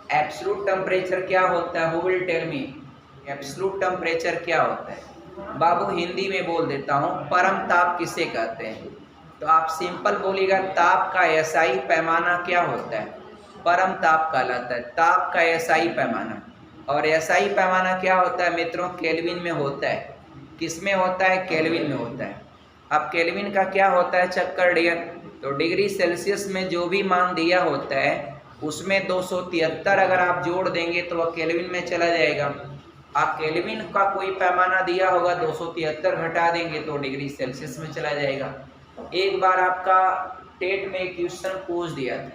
Absolute temperature क्या होता है? Who will tell me? Absolute temperature क्या होता है? बाबू हिंदी में बोल देता हूँ, परम ताप किसे कहते हैं? तो आप सिंपल बोलिएगा, ताप का एसआई पैमाना क्या होता है? परम ताप कहलाता है, ताप का एसआई पैमाना। और एसआई पैमाना क्या होता है मित्रों? केल्विन में होता है। किस में होता है? केल्विन में होता है। अब केल्विन का क्या होता है चक्कर डियर? तो डिग्री सेल्सियस में जो भी मान दिया होता है उसमें 273 अगर आप जोड़ देंगे तो वह केल्विन में चला जाएगा। आप केल्विन का कोई पैमाना दिया होगा, 273 घटा देंगे तो डिग्री सेल्सियस में चला जाएगा। एक बार आपका टेट में एक क्वेश्चन पूछ दिया था,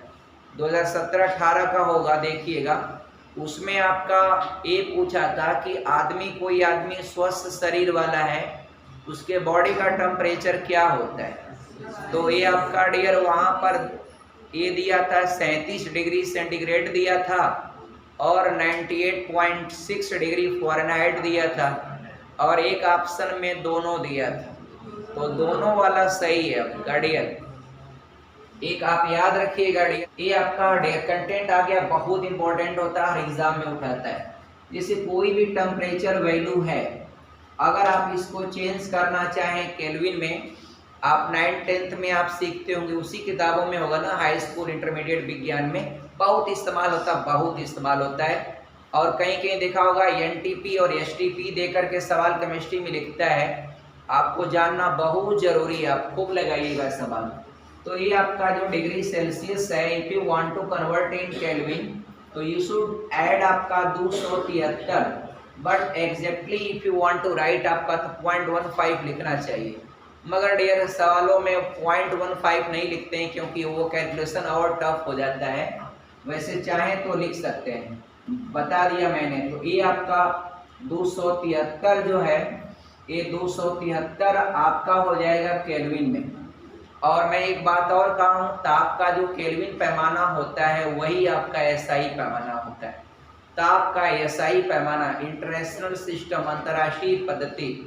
2017-18 का होगा, देखिएगा। उसमें आपका ये पूछा था कि कोई आदमी स्वस्थ शरीर वाला है, उसके बॉडी का टेम्परेचर क्या होता है? तो ये आपका डियर वहाँ पर ये दिया था 37 डिग्री सेंटीग्रेड दिया था और 98.6 डिग्री फ़ारेनहाइट दिया था, और एक ऑप्शन में दोनों दिया था। तो दोनों वाला सही है आपका डियर। एक आप याद रखिएगा डियर, ये आपका कंटेंट आ गया, बहुत इंपॉर्टेंट होता है, हर एग्जाम में उठाता है। जैसे कोई भी टेम्परेचर वैल्यू है, अगर आप इसको चेंज करना चाहें केल्विन में, आप 9th-10th में आप सीखते होंगे, उसी किताबों में होगा ना, हाई स्कूल इंटरमीडिएट विज्ञान में बहुत इस्तेमाल होता है, बहुत इस्तेमाल होता है। और कहीं कहीं देखा होगा एनटीपी और एसटीपी दे करके सवाल केमिस्ट्री में लिखता है, आपको जानना बहुत जरूरी है, आप खूब लगाइएगा सवाल। तो ये आपका जो डिग्री सेल्सियस है, if you want to convert in Kelvin तो यू शुड ऐड आपका 273, but exactly if you want to write आपका तो 0.15 लिखना चाहिए। मगर डियर सवालों में 0.15 नहीं लिखते हैं क्योंकि वो कैलकुलेशन और टफ हो जाता है, वैसे चाहें तो लिख सकते हैं, बता दिया मैंने। तो ये आपका 273 जो है, ये 273 आपका हो जाएगा केल्विन में। और मैं एक बात और कहूँ, ताप का जो केल्विन पैमाना होता है वही आपका एसआई पैमाना होता है। ताप का एसआई पैमाना, इंटरनेशनल सिस्टम, अंतर्राष्ट्रीय पद्धति।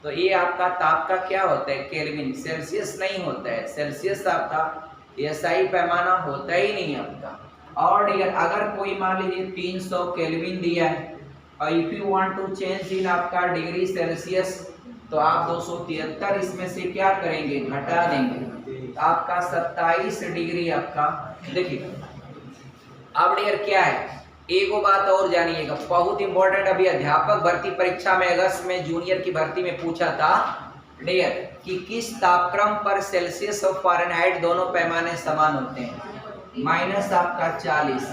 तो ये आपका ताप का क्या होता है? केल्विन, सेल्सियस नहीं होता है। सेल्सियस आपका एसआई पैमाना होता ही नहीं आपका। और अगर कोई मान लीजिए 300 केल्विन दिया है और if you want to change in आपका डिग्री सेल्सियस, तो आप 273 इसमें से क्या करेंगे? घटा देंगे, तो आपका 27 डिग्री आपका। देखिए अब डियर क्या है, एक बात और जानिएगा, बहुत इंपॉर्टेंट, अभी अध्यापक भर्ती परीक्षा में अगस्त में जूनियर की भर्ती में पूछा था डियर कि किस तापक्रम पर सेल्सियस और फ़ारेनहाइट दोनों पैमाने समान होते हैं? माइनस आपका 40।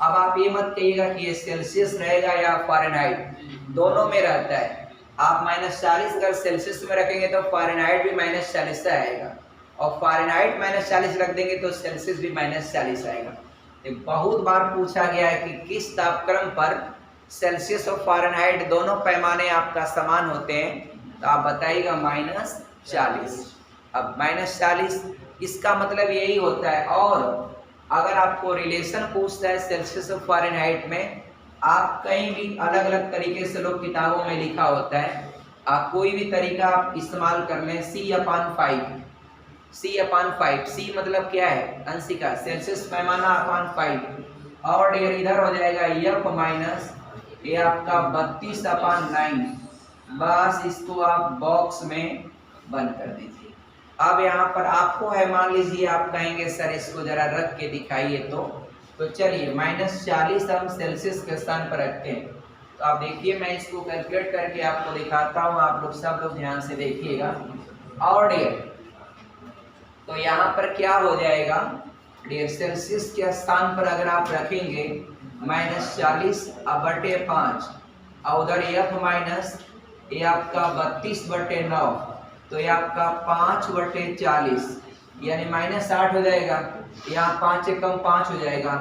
अब आप ये मत कहिएगा कि ये सेल्सियस रहेगा या फ़ारेनहाइट, दोनों में रहता है। आप -40 अगर सेल्सियस में रखेंगे तो फ़ारेनहाइट भी -40 आएगा, और फ़ारेनहाइट -40 रख देंगे तो सेल्सियस भी -40 आएगा। बहुत बार पूछा गया है कि किस तापक्रम पर सेल्सियस और फ़ारेनहाइट दोनों पैमाने आपका समान होते हैं, तो आप बताइएगा -40। अब -40 इसका मतलब यही होता है। और अगर आपको रिलेशन पूछता है सेल्सियस और फ़ारेनहाइट में, आप कहीं भी अलग अलग तरीके से लोग किताबों में लिखा होता है, आप कोई भी तरीका आप इस्तेमाल कर लें, C/5, C/5, C मतलब क्या है? अंशिका, सेल्सियस पैमाना अपॉन 5, और डियर इधर हो जाएगा F माइनस ये आपका 32/9। बस इसको आप बॉक्स में बंद कर दीजिए। अब यहाँ पर आपको है, मान लीजिए आप कहेंगे सर इसको जरा रख के दिखाइए, तो चलिए -40 हम सेल्सियस के स्थान पर रखते हैं। तो आप देखिए मैं इसको कैलकुलेट करके आपको दिखाता हूँ, आप लोग सब लोग ध्यान से देखिएगा। और डियर तो यहाँ पर क्या हो जाएगा डियर, सेल्सियस के स्थान पर अगर आप रखेंगे -40/5 और उधर F माइनस ये आपका 32/9, तो ये आपका 5/40 यानी -8 हो जाएगा। यहाँ 5 से कम 5 हो जाएगा,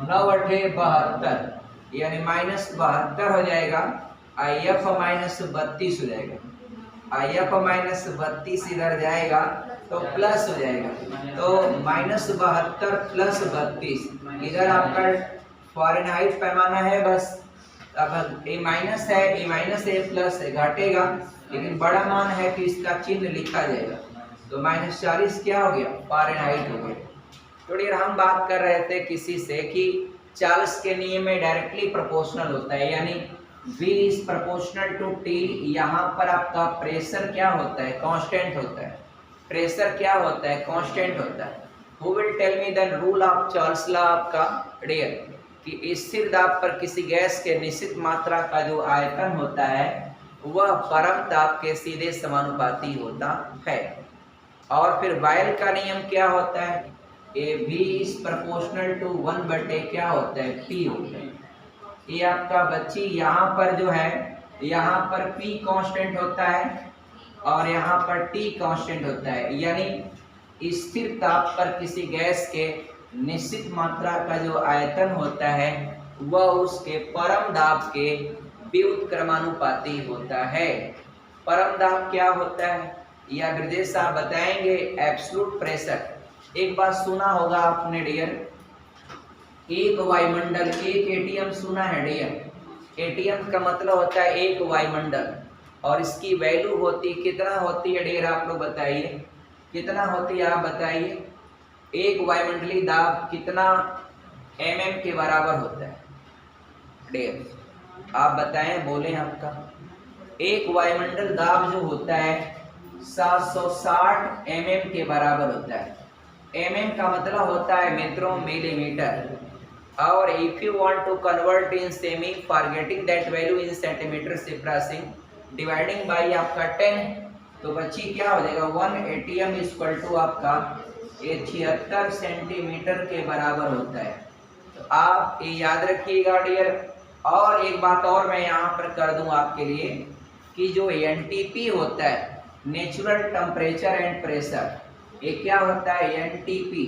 9/72 यानी -72 हो जाएगा। F -32 हो जाएगा, F -32 इधर जाएगा तो प्लस हो जाएगा, तो -72 + 32 इधर आपका फ़ारेनहाइट पैमाना है। बस अब ए माइनस है, ए माइनस ए प्लस है, घटेगा, लेकिन बड़ा मान है कि इसका चिन्ह लिखा जाएगा। तो -40 क्या हो गया? फ़ारेनहाइट हो गया। तो डियर हम बात कर रहे थे किसी से कि चार्ल्स के नियम में डायरेक्टली प्रोपोर्शनल होता है, यानी V is proportional to T। यहाँ पर आपका प्रेशर क्या होता है, कांस्टेंट होता है। प्रेशर क्या होता है, कांस्टेंट होता है। Who will tell me the rule of Charles law आपका डियर, कि स्थिर दाब पर किसी गैस के निश्चित मात्रा का जो आयतन होता है वह परम दाब के सीधे समानुपाती होता है। और फिर बायल का नियम क्या होता है, ए V इज प्रोपोर्शनल टू 1/, क्या होता है, P होता है। ये आपका बच्ची यहाँ पर जो है, यहाँ पर P कांस्टेंट होता है और यहाँ पर T कांस्टेंट होता है, यानी स्थिर ताप पर किसी गैस के निश्चित मात्रा का जो आयतन होता है वह उसके परम दाब के व्युत्क्रमानुपाती होता है। परम दाब क्या होता है, या ब्रजेश साहब बताएंगे, एब्सोल्यूट प्रेशर। एक बात सुना होगा आपने डियर, एक वायुमंडल, एक एटीएम सुना है डियर। एटीएम का मतलब होता है एक वायुमंडल, और इसकी वैल्यू होती कितना होती है डियर, आप लोग बताइए कितना होती है, आप बताइए। एक वायुमंडलीय दाब कितना mm के बराबर होता है डियर, आप बताएं, बोलें आपका। एक वायुमंडल दाब जो होता है 760 mm के बराबर होता है। mm का मतलब होता है मित्रों मिलीमीटर, और if you want to convert in semi, forgetting that value in centimetre सिफ्रासिंग डिवाइडिंग बाई आपका 10, तो बच्ची क्या हो जाएगा, 1 एटीएम इक्वल टू आपका 76 सेंटीमीटर के बराबर होता है। तो आप ये याद रखिएगा डियर। और एक बात और मैं यहाँ पर कर दूँ आपके लिए, कि जो एनटीपी होता है, नेचुरल टेम्परेचर एंड प्रेशर, ये क्या होता है, NTP,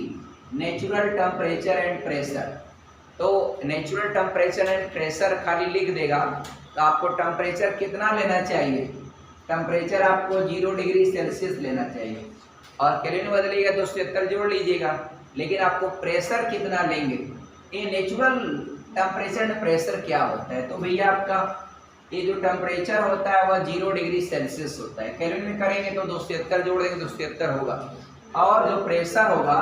natural temperature and pressure. तो नेचुरल टेम्परेचर एंड प्रेशर खाली लिख देगा, तो आपको टेम्परेचर कितना लेना चाहिए, टेम्परेचर आपको 0 डिग्री सेल्सियस लेना चाहिए, और केल्विन बदलेगा तो 77 जोड़ लीजिएगा, लेकिन आपको प्रेशर कितना लेंगे। ये नेचुरल टेम्परेचर एंड प्रेशर क्या होता है, तो भैया आपका ये जो टेम्परेचर होता है वह 0 डिग्री सेल्सियस होता है, केल्विन में करेंगे तो 277 जोड़ देंगे 277 होगा, और जो प्रेशर होगा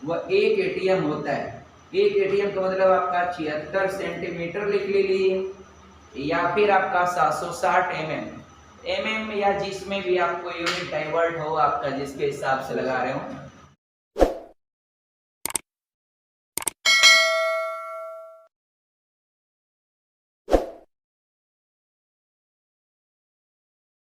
वह 1 एटीएम होता है। 1 एटीएम का मतलब आपका 76 सेंटीमीटर लिख लीजिए, या फिर आपका 760 mm या जिसमें भी आपको यूनिट डाइवर्ट हो आपका, जिसके हिसाब से लगा रहे हो,